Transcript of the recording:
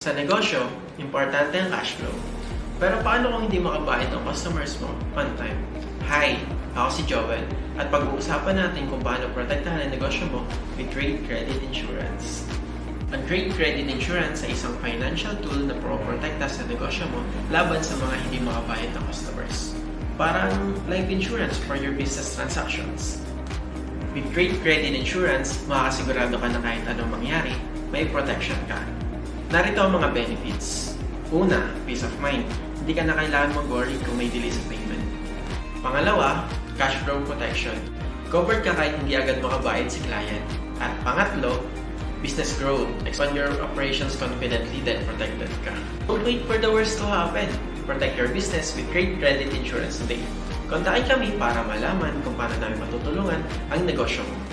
Sa negosyo, importante ang cash flow. Pero paano kung hindi makabayad ang customers mo on time? Hi! Ako si Joel at pag-uusapan natin kung paano protektahan ang negosyo mo with Trade Credit Insurance. Ang Trade Credit Insurance ay isang financial tool na pro-protekta sa negosyo mo laban sa mga hindi makabayad na customers. Parang life insurance for your business transactions. With Trade Credit Insurance, makakasigurado ka na kahit anong mangyari, may protection ka. Narito ang mga benefits. Una, peace of mind. Hindi ka na kailangan mag-worry kung may delay sa payment. Pangalawa, cash flow protection. Covered ka kahit hindi agad makabayad si client. At pangatlo, business growth. Expand your operations confidently then protected ka. Don't wait for the worst to happen. Protect your business with Trade Credit Insurance today. Kontakin kami para malaman kung paano namin matutulungan ang negosyo mo.